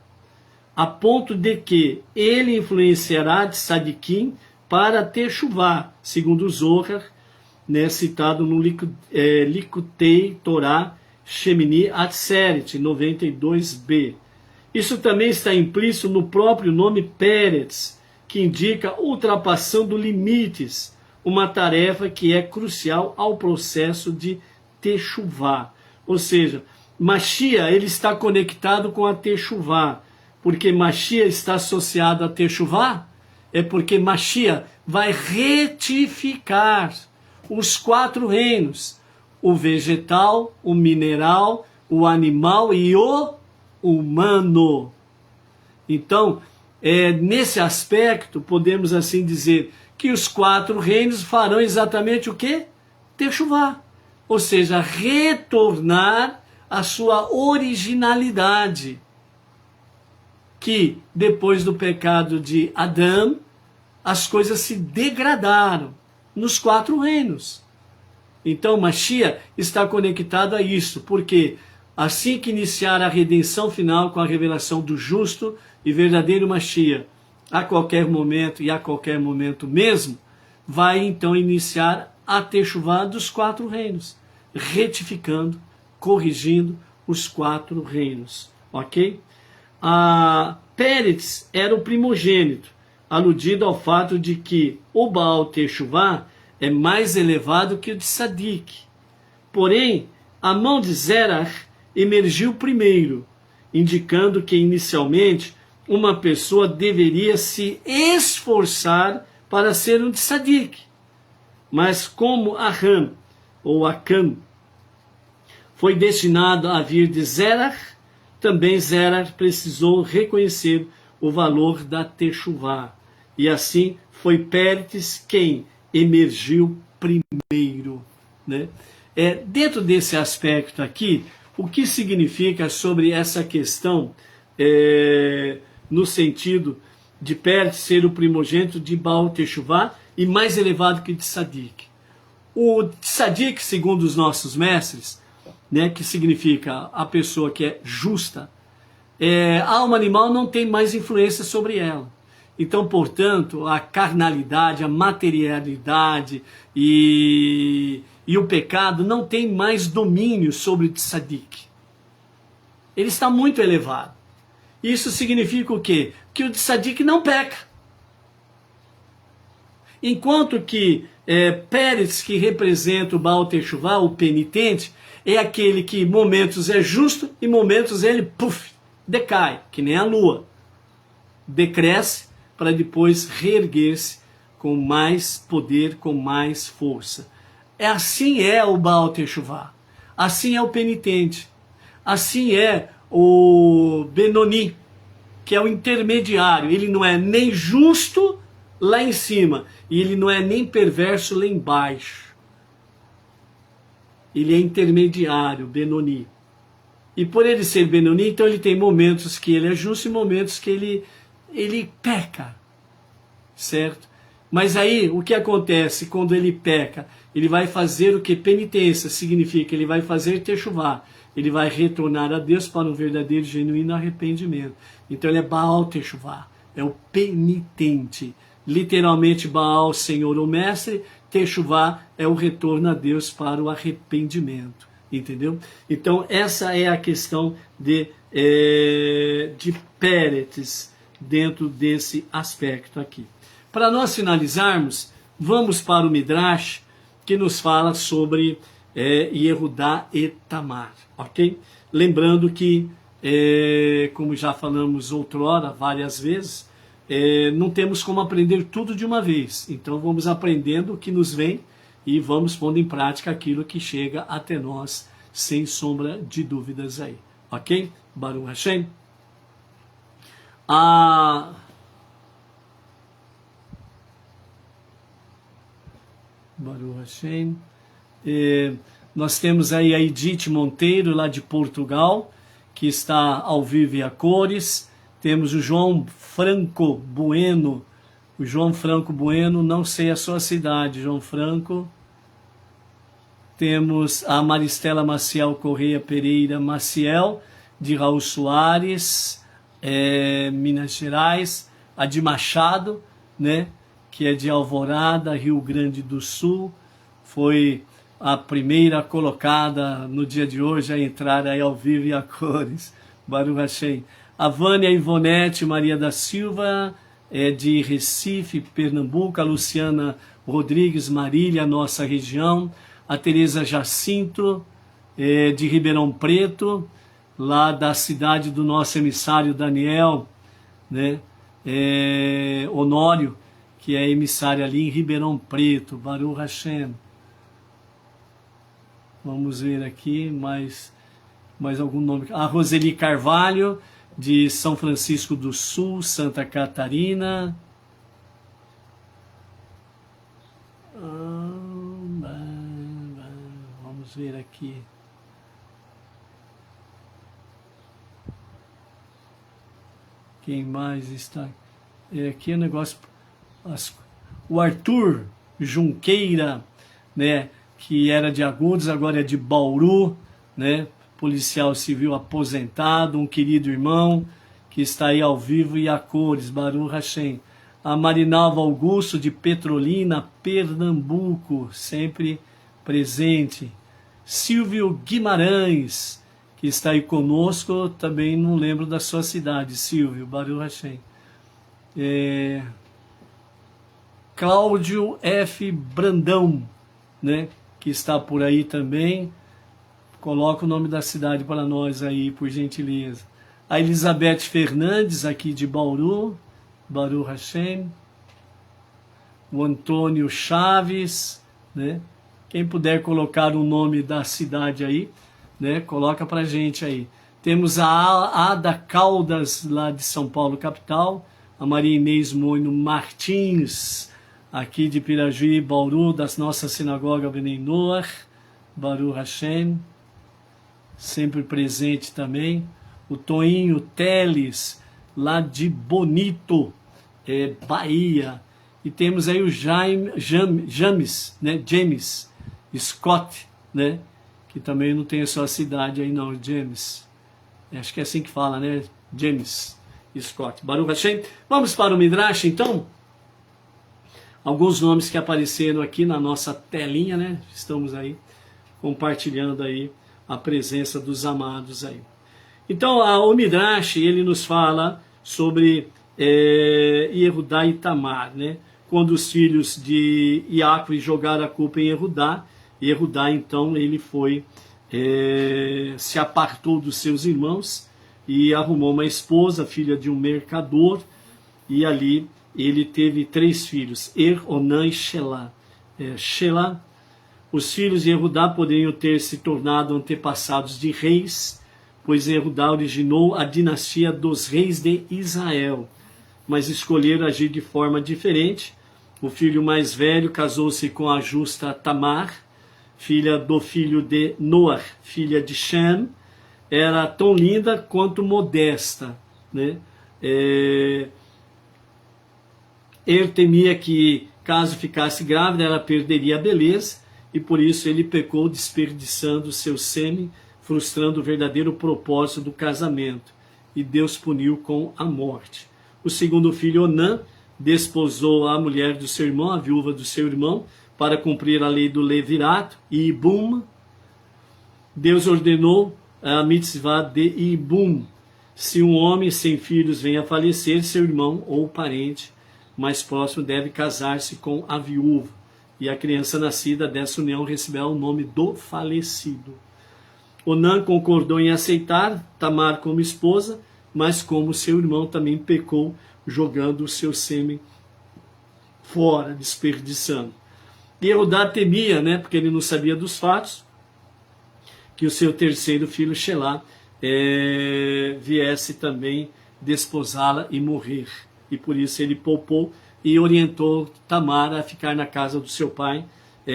a ponto de que ele influenciará de Sadikim para Teshuvá, segundo o Zohar, né, citado no Likutei Torá Shemini Atzeret 92b. Isso também está implícito no próprio nome Pérez, que indica ultrapassando limites, uma tarefa que é crucial ao processo de Teshuvá. Ou seja, Mashiach, ele está conectado com a Teshuvá. Porque Mashiach está associado a Teshuvá, é porque Mashiach vai retificar os 4 reinos: o vegetal, o mineral, o animal e o humano. Então, nesse aspecto, podemos assim dizer que os 4 reinos farão exatamente o quê? Teshuvá. Ou seja, retornar à sua originalidade. Que depois do pecado de Adão, as coisas se degradaram nos 4 reinos. Então Mashiach está conectado a isso, porque assim que iniciar a redenção final com a revelação do justo e verdadeiro Mashiach, a qualquer momento e a qualquer momento mesmo, vai então iniciar a Teshuvá dos 4 reinos, retificando, corrigindo os 4 reinos, ok? Pérez era o primogênito, aludido ao fato de que o Baal Teshuvá é mais elevado que o de Sadik. Porém, a mão de Zerach emergiu primeiro, indicando que inicialmente uma pessoa deveria se esforçar para ser um de Sadik. Mas como Aham, ou Acã, foi destinado a vir de Zerach, também Zerach precisou reconhecer o valor da Teshuvá. E assim foi Pérez quem emergiu primeiro, né? Dentro desse aspecto aqui, o que significa sobre essa questão, no sentido de Pérez ser o primogênito de Baal Teshuvá e mais elevado que de Sadik. O Sadik, segundo os nossos mestres, né, que significa a pessoa que é justa, a alma animal não tem mais influência sobre ela. Então, portanto, a carnalidade, a materialidade e o pecado não tem mais domínio sobre o tzadik. Ele está muito elevado. Isso significa o quê? Que o tzadik não peca. Enquanto que Pérez, que representa o Baal Teshuvá, o penitente, é aquele que em momentos é justo e em momentos ele, decai, que nem a lua. Decresce para depois reerguer-se com mais poder, com mais força. Assim é o Baal Teshuvá. Assim é o penitente. Assim é o Benoni, que é o intermediário. Ele não é nem justo lá em cima, e ele não é nem perverso lá embaixo. Ele é intermediário, Benoni. E por ele ser Benoni, então ele tem momentos que ele é justo e momentos que ele peca, certo? Mas aí, o que acontece quando ele peca? Ele vai fazer o que? Penitência, significa, ele vai fazer Teshuvá, ele vai retornar a Deus para um verdadeiro e genuíno arrependimento. Então ele é Baal Teshuvá, é o penitente. Literalmente Baal, Senhor ou Mestre, Teshuvá é o retorno a Deus para o arrependimento, entendeu? Então essa é a questão de Pérez, dentro desse aspecto aqui. Para nós finalizarmos, vamos para o Midrash, que nos fala sobre Yehudá e Tamar, ok? Lembrando que como já falamos outrora várias vezes, não temos como aprender tudo de uma vez. Então vamos aprendendo o que nos vem e vamos pondo em prática aquilo que chega até nós, sem sombra de dúvidas aí. Ok? Baruch Hashem. Baruch Hashem. Nós temos aí a Edith Monteiro, lá de Portugal, que está ao vivo e a cores. Temos o João Franco Bueno. O João Franco Bueno, não sei a sua cidade, João Franco. Temos a Maristela Maciel Correia Pereira Maciel, de Raul Soares, Minas Gerais. A de Machado, né, que é de Alvorada, Rio Grande do Sul. Foi a primeira colocada no dia de hoje a entrar aí ao vivo e a cores. Baruch Hashem. A Vânia Ivonete Maria da Silva, de Recife, Pernambuco. A Luciana Rodrigues Marília, nossa região. A Tereza Jacinto, de Ribeirão Preto, lá da cidade do nosso emissário Daniel, né? Honório, que é emissário ali em Ribeirão Preto. Baruch Hashem. Vamos ver aqui mais algum nome. A Roseli Carvalho, de São Francisco do Sul, Santa Catarina. Vamos ver aqui. Quem mais está? Aqui é o negócio. O Arthur Junqueira, né, que era de Agudos, agora é de Bauru, né, policial civil aposentado, um querido irmão que está aí ao vivo e a cores. Baruch Hashem. A Marinalva Augusto, de Petrolina, Pernambuco, sempre presente. Silvio Guimarães, que está aí conosco, também não lembro da sua cidade, Silvio. Baruch Hashem. Cláudio F. Brandão, né, que está por aí também. Coloca o nome da cidade para nós aí, por gentileza. A Elizabeth Fernandes, aqui de Bauru. Baruch Hashem. O Antônio Chaves, né? Quem puder colocar o nome da cidade aí, né, coloca para gente aí. Temos a Ada Caldas, lá de São Paulo, capital. A Maria Inês Moino Martins, aqui de Pirajuí, Bauru, da nossa sinagoga Benei Noach. Baruch Hashem. Sempre presente também. O Toinho Teles, lá de Bonito, Bahia. E temos aí o James, né, James Scott, né, que também não tem a sua cidade aí não, James. Acho que é assim que fala, né, James Scott. Baruch Hashem. Vamos para o Midrash, então? Alguns nomes que apareceram aqui na nossa telinha, né? Estamos aí compartilhando aí a presença dos amados aí. Então, o Midrash, ele nos fala sobre Yehudá e Tamar, né? Quando os filhos de Iacove jogaram a culpa em Yehudá, então, ele foi, se apartou dos seus irmãos e arrumou uma esposa, filha de um mercador, e ali ele teve 3 filhos, Onã e Shelah. Shelah. Os filhos de Yehudá poderiam ter se tornado antepassados de reis, pois Yehudá originou a dinastia dos reis de Israel, mas escolheram agir de forma diferente. O filho mais velho casou-se com a justa Tamar, filha do filho de Noar, filha de Shem. Era tão linda quanto modesta, né? Ele temia que, caso ficasse grávida, ela perderia a beleza, e por isso ele pecou desperdiçando seu sêmen, frustrando o verdadeiro propósito do casamento, e Deus puniu com a morte. O segundo filho, Onã, desposou a mulher do seu irmão, a viúva do seu irmão, para cumprir a lei do levirato, e Ibum. Deus ordenou a mitzvah de Ibum. Se um homem sem filhos vem a falecer, seu irmão ou parente mais próximo deve casar-se com a viúva, e a criança nascida dessa união receberá o nome do falecido. Onã concordou em aceitar Tamar como esposa, mas como seu irmão também pecou, jogando o seu sêmen fora, desperdiçando. E Yehudá temia, né, porque ele não sabia dos fatos, que o seu terceiro filho, Shelah, viesse também desposá-la e morrer. E por isso ele poupou e orientou Tamar a ficar na casa do seu pai,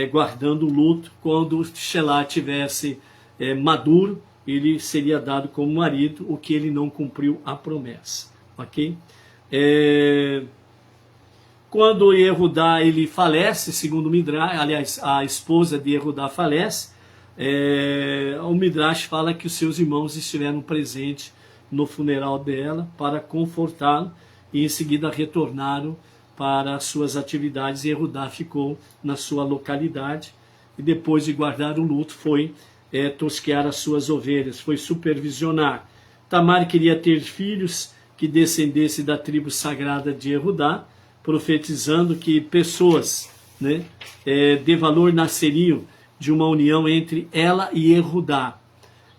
guardando o luto. Quando Shelah tivesse maduro, ele seria dado como marido, o que ele não cumpriu a promessa. Ok? Quando Yehudá ele falece, segundo o Midrash, aliás, a esposa de Yehudá falece, o Midrash fala que os seus irmãos estiveram presentes no funeral dela para confortá-lo e em seguida retornaram para suas atividades. E Yehudá ficou na sua localidade e depois de guardar o luto foi tosquear as suas ovelhas, foi supervisionar. Tamar queria ter filhos que descendessem da tribo sagrada de Yehudá, profetizando que pessoas, né, de valor nasceriam de uma união entre ela e Yehudá.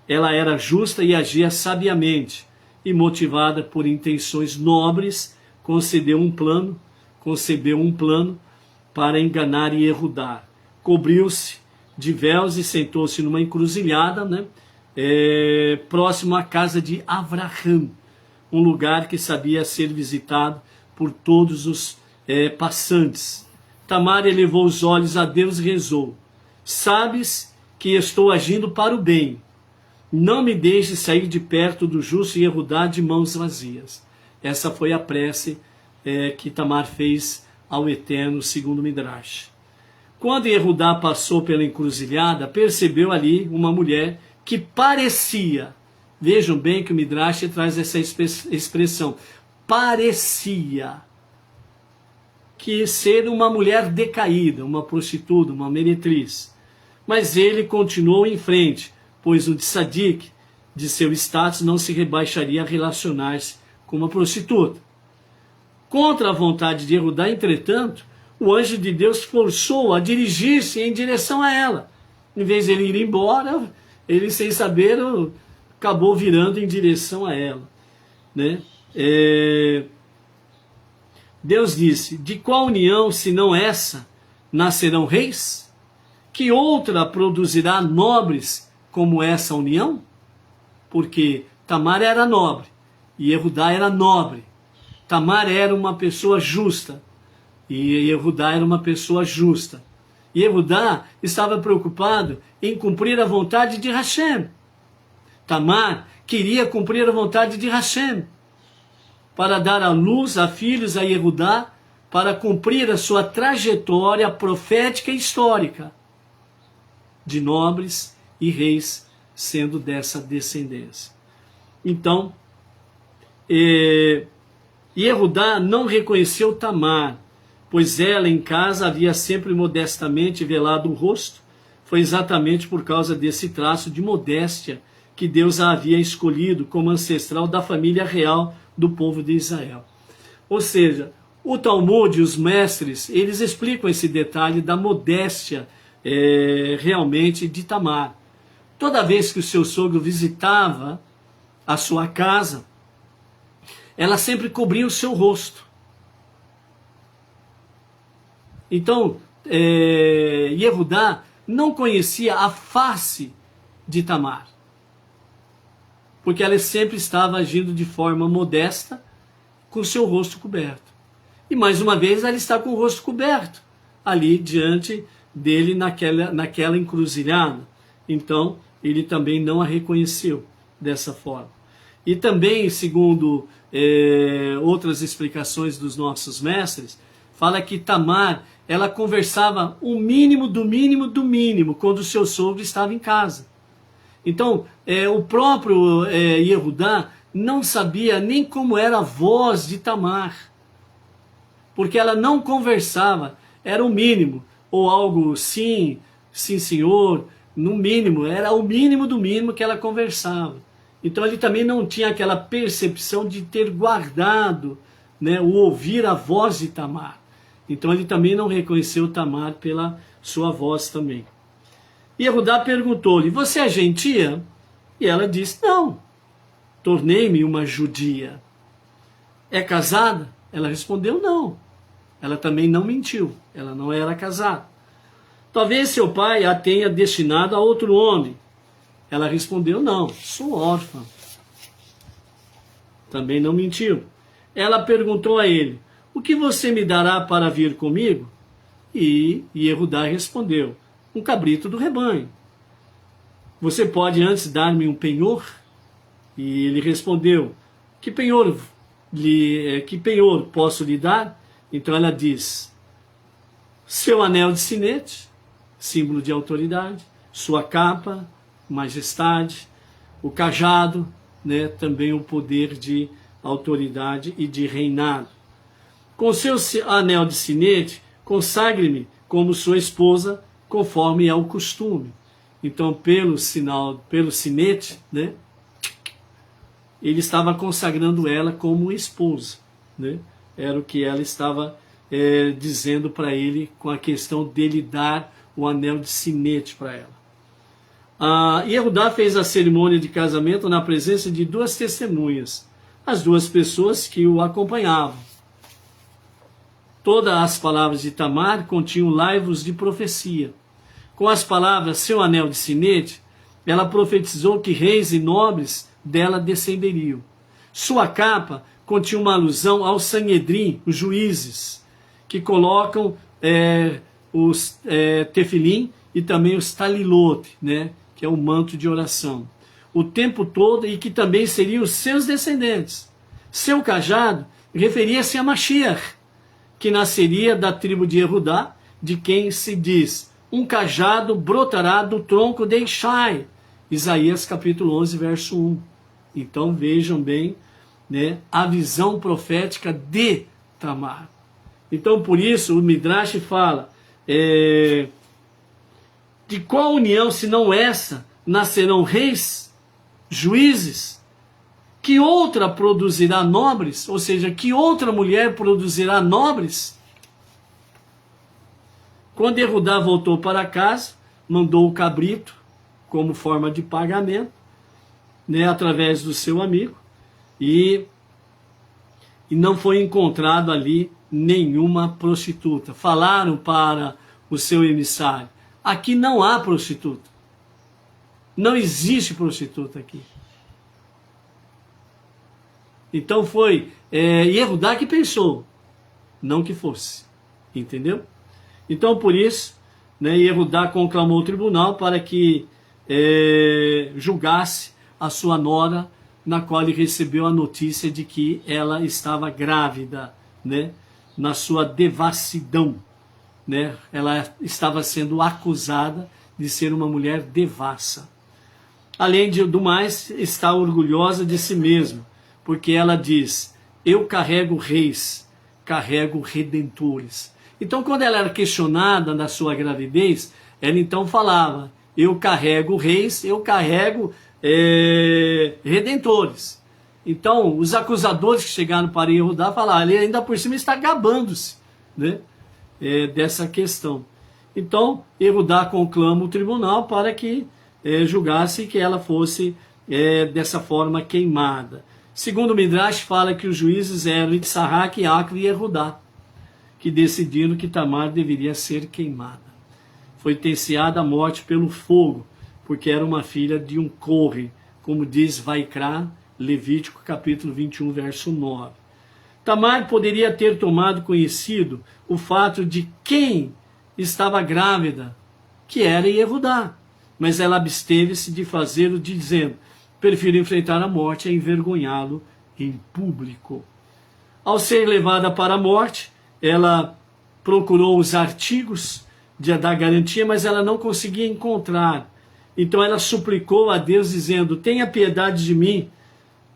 Ela era justa e agia sabiamente, e motivada por intenções nobres, concebeu um plano para enganar Yehudá. Cobriu-se de véus e sentou-se numa encruzilhada, né, próximo à casa de Avraham, um lugar que sabia ser visitado por todos os passantes. Tamar elevou os olhos a Deus e rezou: sabes que estou agindo para o bem. Não me deixe sair de perto do justo Yehudá de mãos vazias. Essa foi a prece que Tamar fez ao Eterno, segundo o Midrash. Quando Yehudá passou pela encruzilhada, percebeu ali uma mulher que parecia, vejam bem que o Midrash traz essa expressão, parecia que ser uma mulher decaída, uma prostituta, uma meretriz. Mas ele continuou em frente, pois o tzadik de seu status não se rebaixaria a relacionar-se com uma prostituta. Contra a vontade de Yehudá, entretanto, o anjo de Deus forçou a dirigir-se em direção a ela. Em vez de ele ir embora, ele, sem saber, acabou virando em direção a ela, né? Deus disse: de qual união, senão essa, nascerão reis? Que outra produzirá nobres como essa união? Porque Tamar era nobre e Yehudá era nobre. Tamar era uma pessoa justa e Yehudá era uma pessoa justa. Yehudá estava preocupado em cumprir a vontade de Hashem. Tamar queria cumprir a vontade de Hashem, para dar à luz a filhos a Yehudá, para cumprir a sua trajetória profética e histórica de nobres e reis, sendo dessa descendência. Então, Yehudá não reconheceu Tamar, pois ela em casa havia sempre modestamente velado o rosto. Foi exatamente por causa desse traço de modéstia que Deus a havia escolhido como ancestral da família real do povo de Israel. Ou seja, o Talmud e os mestres, eles explicam esse detalhe da modéstia realmente de Tamar. Toda vez que o seu sogro visitava a sua casa, ela sempre cobria o seu rosto. Então, Yehudá não conhecia a face de Tamar, porque ela sempre estava agindo de forma modesta, com o seu rosto coberto. E mais uma vez ela está com o rosto coberto, ali diante dele naquela encruzilhada. Então, ele também não a reconheceu dessa forma. E também, segundo outras explicações dos nossos mestres, fala que Tamar, ela conversava o mínimo do mínimo do mínimo quando o seu sogro estava em casa. Então, o próprio Yehudá não sabia nem como era a voz de Tamar, porque ela não conversava, era o mínimo, ou algo sim, sim senhor, no mínimo, era o mínimo do mínimo que ela conversava. Então ele também não tinha aquela percepção de ter guardado, né, o ouvir a voz de Tamar. Então ele também não reconheceu Tamar pela sua voz também. E Yehudá perguntou-lhe: você é gentia? E ela disse, não, tornei-me uma judia. É casada? Ela respondeu, não. Ela também não mentiu, ela não era casada. Talvez seu pai a tenha destinado a outro homem. Ela respondeu, não, sou órfã. Também não mentiu. Ela perguntou a ele, o que você me dará para vir comigo? E Yehudá respondeu, um cabrito do rebanho. Você pode antes dar-me um penhor? E ele respondeu, que penhor posso lhe dar? Então ela diz, seu anel de sinete, símbolo de autoridade, sua capa, majestade, o cajado, né, também o poder de autoridade e de reinado. Com seu anel de sinete, consagre-me como sua esposa, conforme é o costume. Então, pelo sinete, né, ele estava consagrando ela como esposa, né? Era o que ela estava dizendo para ele com a questão dele dar o anel de sinete para ela. Yehudá fez a cerimônia de casamento na presença de duas testemunhas, as duas pessoas que o acompanhavam. Todas as palavras de Tamar continham laivos de profecia. Com as palavras seu anel de sinete, ela profetizou que reis e nobres dela descenderiam. Sua capa continha uma alusão ao Sanhedrim, os juízes, que colocam os tefilim e também os talilot, né, que é o manto de oração, o tempo todo, e que também seriam os seus descendentes. Seu cajado referia-se a Mashiach, que nasceria da tribo de Yehudá, de quem se diz, um cajado brotará do tronco de Ishai, Isaías capítulo 11, verso 1. Então vejam bem, né, a visão profética de Tamar. Então por isso o Midrash fala, de qual união, se não essa, nascerão reis, juízes? Que outra produzirá nobres? Ou seja, que outra mulher produzirá nobres? Quando Yehudá voltou para casa, mandou o cabrito como forma de pagamento, né, através do seu amigo, e não foi encontrado ali nenhuma prostituta. Falaram para o seu emissário, aqui não há prostituta. Não existe prostituta aqui. Então foi Yehudá que pensou, não que fosse. Entendeu? Então por isso, né, Yehudá conclamou o tribunal para que julgasse a sua nora, na qual ele recebeu a notícia de que ela estava grávida, né, na sua devassidão, né? Ela estava sendo acusada de ser uma mulher devassa. Além do mais, está orgulhosa de si mesma, porque ela diz, eu carrego reis, carrego redentores. Então quando ela era questionada na sua gravidez, ela então falava, eu carrego reis, eu carrego redentores. Então os acusadores que chegaram para Yehudá falaram, ele ainda por cima está gabando-se, né, dessa questão. Então Yehudá conclama o tribunal para que julgasse que ela fosse dessa forma queimada. Segundo o Midrash fala que os juízes eram Itzarrak, Yaakov e Yehudá, que decidiram que Tamar deveria ser queimada. Foi sentenciada à morte pelo fogo, porque era uma filha de um corre, como diz Vaikra, Levítico capítulo 21, verso 9. Tamar poderia ter tomado conhecido o fato de quem estava grávida, que era Yehudá, mas ela absteve-se de fazê-lo, dizendo, prefiro enfrentar a morte a envergonhá-lo em público. Ao ser levada para a morte, ela procurou os artigos da garantia, mas ela não conseguia encontrar. Então ela suplicou a Deus, dizendo, tenha piedade de mim,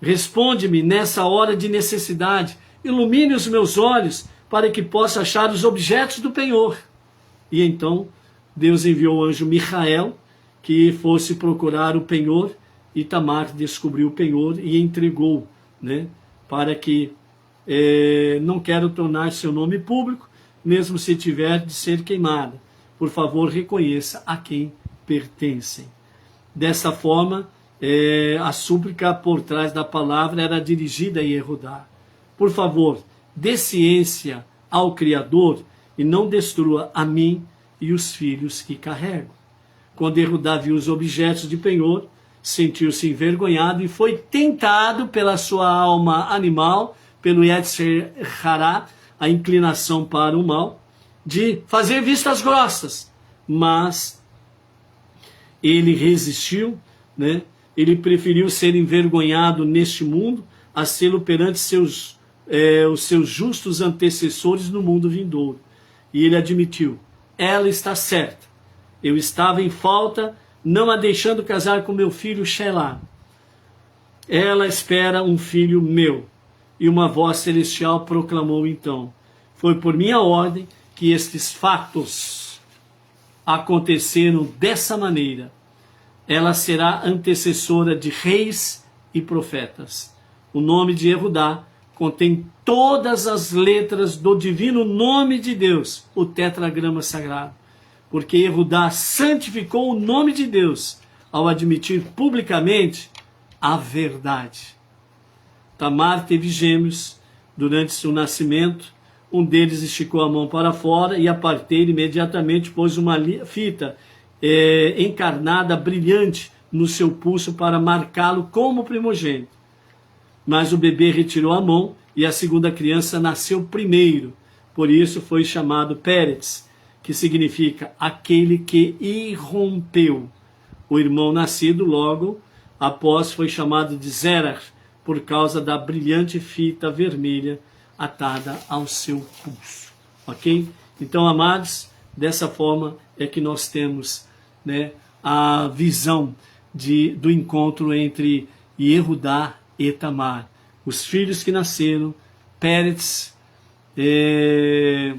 responde-me nessa hora de necessidade, ilumine os meus olhos, para que possa achar os objetos do penhor. E então Deus enviou o anjo Michael, que fosse procurar o penhor, e Tamar descobriu o penhor e entregou, né, para que não quero tornar seu nome público, mesmo se tiver de ser queimada. Por favor, reconheça a quem pertencem. Dessa forma, a súplica por trás da palavra era dirigida a Yehudá. Por favor, dê ciência ao Criador e não destrua a mim e os filhos que carrego. Quando Yehudá viu os objetos de penhor, sentiu-se envergonhado e foi tentado pela sua alma animal, pelo Yetzer Hará, a inclinação para o mal, de fazer vistas grossas. Mas ele resistiu, né? Ele preferiu ser envergonhado neste mundo a sê-lo perante os seus justos antecessores no mundo vindouro. E ele admitiu, ela está certa. Eu estava em falta, não a deixando casar com meu filho Shelah. Ela espera um filho meu. E uma voz celestial proclamou então, foi por minha ordem que estes fatos aconteceram dessa maneira. Ela será antecessora de reis e profetas. O nome de Yehudá contém todas as letras do divino nome de Deus, o tetragrama sagrado. Porque Yehudá santificou o nome de Deus ao admitir publicamente a verdade. Tamar teve gêmeos durante seu nascimento. Um deles esticou a mão para fora e a parteira imediatamente pôs uma fita encarnada brilhante no seu pulso para marcá-lo como primogênito. Mas o bebê retirou a mão e a segunda criança nasceu primeiro. Por isso foi chamado Pérez, que significa aquele que irrompeu. O irmão nascido logo após foi chamado de Zerach, por causa da brilhante fita vermelha atada ao seu pulso. Ok? Então, amados, dessa forma é que nós temos, né, a visão do encontro entre Yehudá e Tamar. Os filhos que nasceram, Pérez e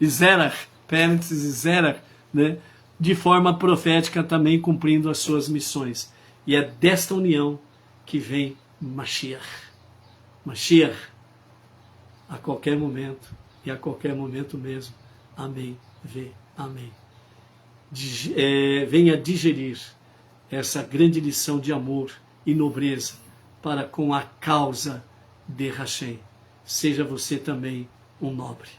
Zerach, Pérez e Zerach, né, de forma profética também cumprindo as suas missões. E é desta união que vem Mashiach. Mashiach, a qualquer momento, e a qualquer momento mesmo. Amém. Amém. Venha digerir essa grande lição de amor e nobreza para com a causa de Hashem. Seja você também um nobre.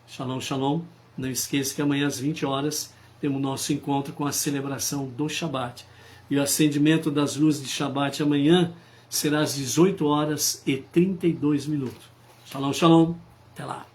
Shalom, shalom. Não esqueça que amanhã às 20 horas temos nosso encontro com a celebração do Shabat. E o acendimento das luzes de Shabat amanhã será às 18 horas e 32 minutos. Shalom, shalom. Até lá.